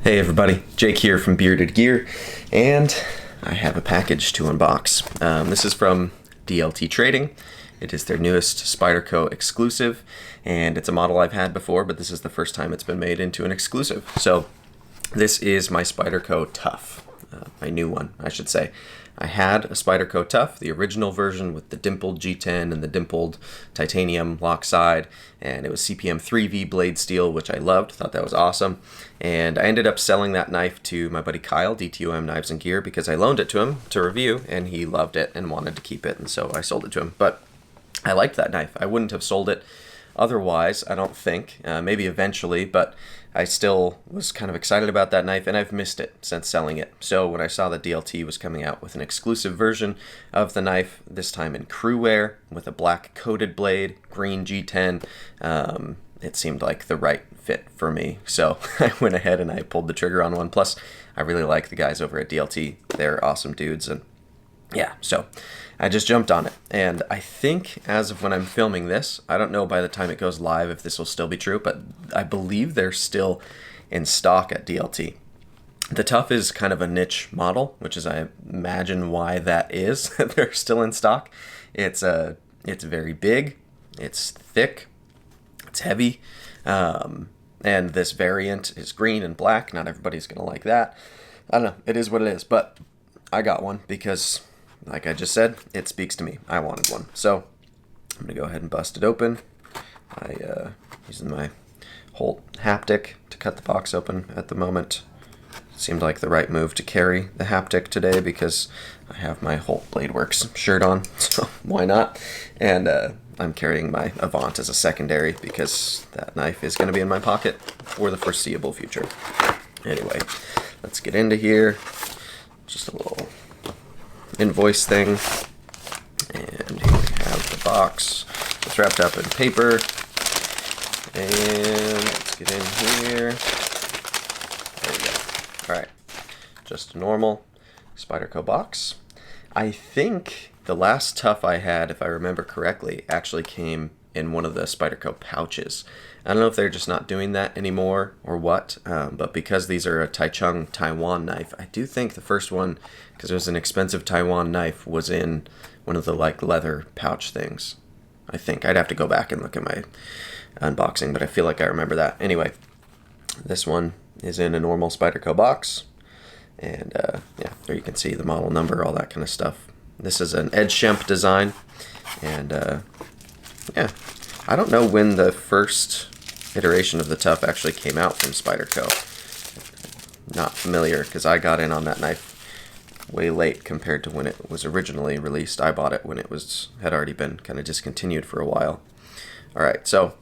Hey everybody, Jake here from Bearded Gear, and I have a package to unbox. This is from DLT Trading. It is their newest Spyderco exclusive, and it's a model I've had before, but this is the first time it's been made into an exclusive. So this is my Spyderco Tuff, my new one, I should say. I had a Spyderco Tuff, the original version with the dimpled G10 and the dimpled titanium lock side, and it was CPM 3V blade steel, which I loved, thought that was awesome. And I ended up selling that knife to my buddy Kyle, DTOM Knives and Gear, because I loaned it to him to review, and he loved it and wanted to keep it, and so I sold it to him. But I liked that knife. I wouldn't have sold it otherwise, I don't think. Maybe eventually, but I still was kind of excited about that knife, and I've missed it since selling it. So when I saw that DLT was coming out with an exclusive version of the knife, this time in Cruwear with a black coated blade, green G10, it seemed like the right fit for me. So I went ahead and I pulled the trigger on one. Plus, I really like the guys over at DLT. They're awesome dudes, and yeah, so I just jumped on it. And I think as of when I'm filming this, I don't know by the time it goes live if this will still be true, but I believe they're still in stock at DLT. The Tuff is kind of a niche model, which is, I imagine, why that is. They're still in stock. It's very big, it's thick, it's heavy, and this variant is green and black. Not everybody's gonna like that. I don't know, it is what it is, but I got one because, like I just said, it speaks to me. I wanted one. So I'm gonna go ahead and bust it open. Using my Holt haptic to cut the box open at the moment. It seemed like the right move to carry the haptic today because I have my Holt Bladeworks shirt on, so why not? And I'm carrying my Avant as a secondary because that knife is gonna be in my pocket for the foreseeable future. Anyway, let's get into here. Just a little invoice thing, and here we have the box. It's wrapped up in paper, and let's get in here. There we go. Alright, just a normal Spyderco box. I think the last Tuff I had, if I remember correctly, actually came in one of the Spyderco pouches. I don't know if they're just not doing that anymore or what, but because these are a Taichung Taiwan knife, I do think the first one, because it was an expensive Taiwan knife, was in one of the like leather pouch things. I think. I'd have to go back and look at my unboxing, but I feel like I remember that. Anyway, this one is in a normal Spyderco box, and yeah, there you can see the model number, all that kind of stuff. This is an Ed Schemp design, and yeah, I don't know when the first iteration of the Tuff actually came out from Spyderco. Not familiar, because I got in on that knife way late compared to when it was originally released. I bought it when it had already been kind of discontinued for a while. Alright, so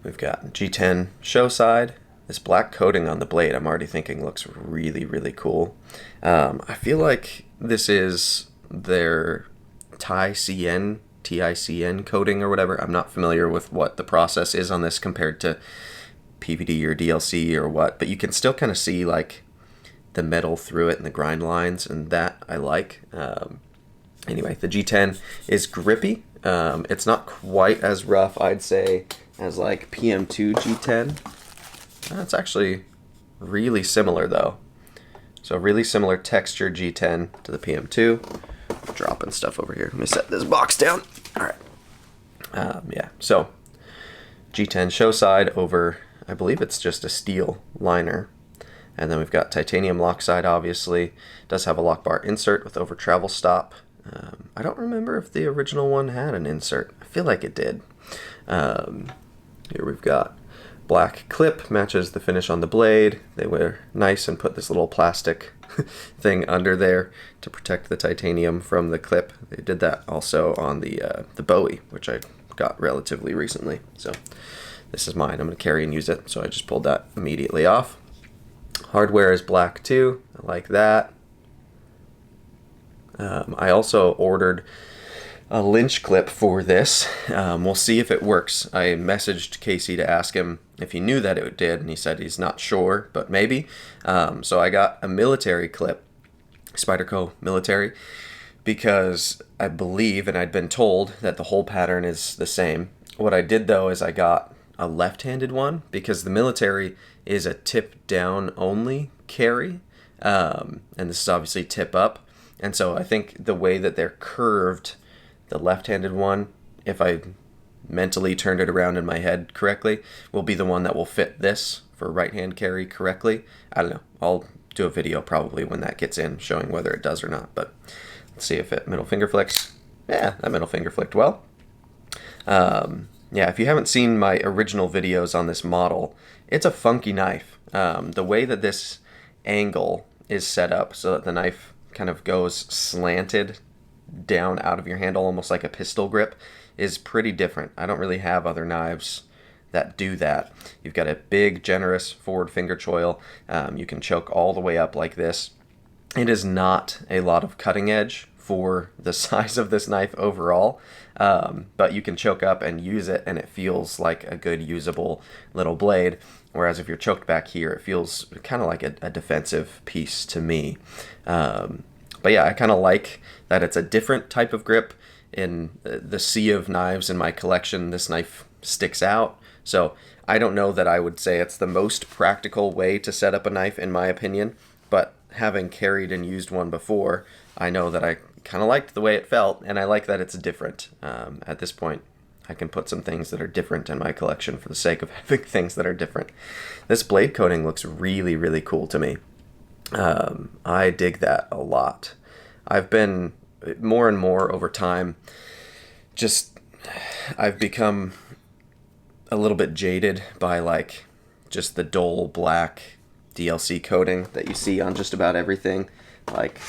we've got G10 show side. This black coating on the blade, I'm already thinking looks really, really cool. I feel like this is their TICN coating or whatever. I'm not familiar with what the process is on this compared to PVD or DLC or what, but you can still kind of see like the metal through it and the grind lines, and that I like. Anyway, the G10 is grippy. It's not quite as rough, I'd say, as like PM2 G10. It's actually really similar though. So really similar texture G10 to the PM2. Dropping stuff over here. Let me set this box down. All right. Yeah. So G10 show side over, I believe it's just a steel liner, and then we've got titanium lock side. Obviously, it does have a lock bar insert with over travel stop. I don't remember if the original one had an insert. I feel like it did. Here we've got black clip, matches the finish on the blade. They were nice and put this little plastic thing under there to protect the titanium from the clip. They did that also on the Bowie, which I got relatively recently. So this is mine. I'm going to carry and use it, so I just pulled that immediately off. Hardware is black too. I like that. I also ordered a Lynch Clip for this. We'll see if it works. I messaged Casey to ask him if he knew that it did, and he said he's not sure, but maybe. So I got a military clip, Spyderco military, because I believe, and I'd been told, that the whole pattern is the same. What I did though is I got a left-handed one because the military is a tip down only carry, and this is obviously tip up. And so I think the way that they're curved, the left-handed one, if I mentally turned it around in my head correctly, will be the one that will fit this for right-hand carry correctly. I don't know. I'll do a video probably when that gets in showing whether it does or not, but let's see if it middle finger flicks. Yeah, that middle finger flicked well. Yeah, if you haven't seen my original videos on this model, it's a funky knife. The way that this angle is set up so that the knife kind of goes slanted down out of your handle, almost like a pistol grip, is pretty different. I don't really have other knives that do that. You've got a big, generous forward finger choil. You can choke all the way up like this. It is not a lot of cutting edge for the size of this knife overall, but you can choke up and use it and it feels like a good usable little blade, whereas if you're choked back here, it feels kind of like a defensive piece to me. But yeah, I kind of like that it's a different type of grip. In the sea of knives in my collection, this knife sticks out. So I don't know that I would say it's the most practical way to set up a knife in my opinion, but having carried and used one before, I know that I kind of liked the way it felt, and I like that it's different. At this point, I can put some things that are different in my collection for the sake of having things that are different. This blade coating looks really, really cool to me. I dig that a lot. I've been more and more over time, I've become a little bit jaded by like just the dull black DLC coating that you see on just about everything. Like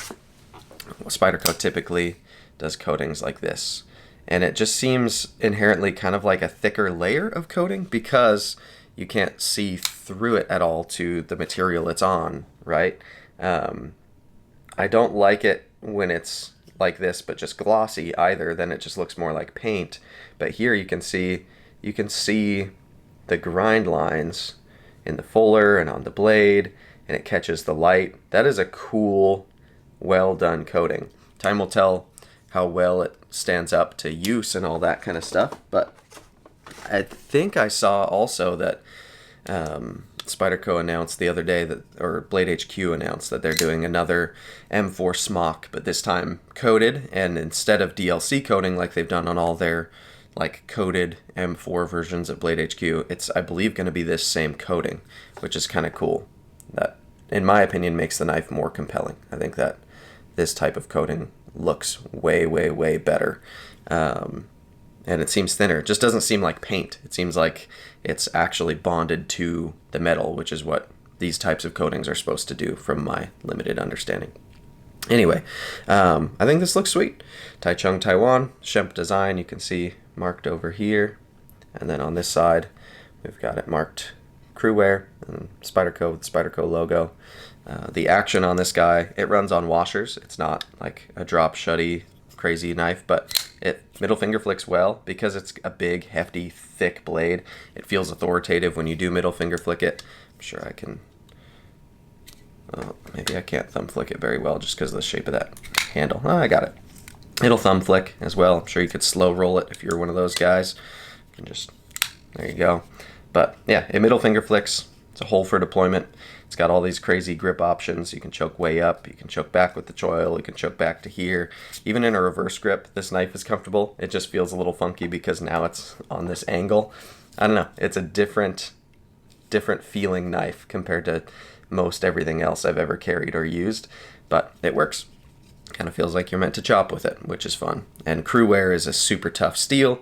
Spyderco typically does coatings like this, and it just seems inherently kind of like a thicker layer of coating because you can't see through it at all to the material it's on, right? I don't like it when it's like this but just glossy either, then it just looks more like paint. But here you can see the grind lines in the fuller and on the blade, and it catches the light. That is a cool, well done coating. Time will tell how well it stands up to use and all that kind of stuff, but I think I saw also that Spyderco announced the other day that, or Blade HQ announced that they're doing another M4 smock, but this time coated, and instead of DLC coating like they've done on all their like coated M4 versions of Blade HQ, it's, I believe, going to be this same coating, which is kind of cool. That, in my opinion, makes the knife more compelling. I think that this type of coating looks way, way, way better. And it seems thinner. It just doesn't seem like paint. It seems like it's actually bonded to the metal, which is what these types of coatings are supposed to do from my limited understanding. Anyway, I think this looks sweet. Taichung, Taiwan, Shemp design, you can see marked over here. And then on this side, we've got it marked Cruwear and Spyderco with the Spyderco logo. The action on this guy, it runs on washers. It's not like a drop shutty crazy knife, but it middle finger flicks well because it's a big, hefty, thick blade. It feels authoritative when you do middle finger flick it. I'm sure I can, maybe I can't thumb flick it very well just because of the shape of that handle. Oh, I got it. It'll thumb flick as well. I'm sure you could slow roll it if you're one of those guys. You can just, there you go. But yeah, it middle finger flicks. It's a hole for deployment. It's got all these crazy grip options. You can choke way up, you can choke back with the choil, you can choke back to here. Even in a reverse grip, this knife is comfortable. It just feels a little funky because now it's on this angle. I don't know, it's a different feeling knife compared to most everything else I've ever carried or used, but it works. Kind of feels like you're meant to chop with it, which is fun. And Cruwear is a super tough steel.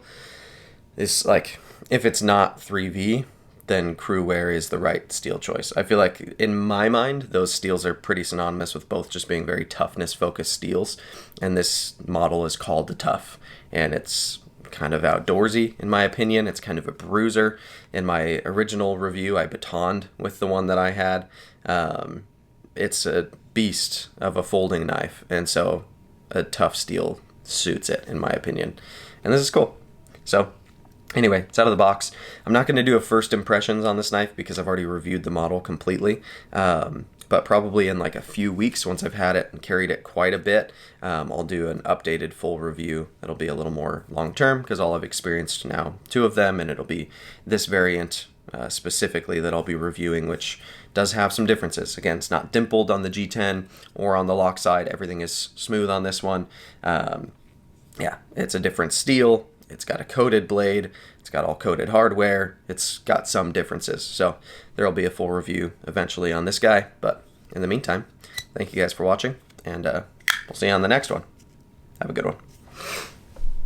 It's like, if it's not 3V, then Cruwear is the right steel choice. I feel like, in my mind, those steels are pretty synonymous with both just being very toughness-focused steels, and this model is called the Tuff, and it's kind of outdoorsy, in my opinion. It's kind of a bruiser. In my original review, I batoned with the one that I had. It's a beast of a folding knife, and so a tough steel suits it, in my opinion. And this is cool. So, anyway, it's out of the box. I'm not going to do a first impressions on this knife because I've already reviewed the model completely. But probably in like a few weeks, once I've had it and carried it quite a bit, I'll do an updated full review. That'll be a little more long-term because I'll have experienced now 2 of them, and it'll be this variant specifically that I'll be reviewing, which does have some differences. Again, it's not dimpled on the G10 or on the lock side. Everything is smooth on this one. Yeah, it's a different steel. It's got a coated blade. It's got all coated hardware. It's got some differences. So there will be a full review eventually on this guy. But in the meantime, thank you guys for watching, and we'll see you on the next one. Have a good one.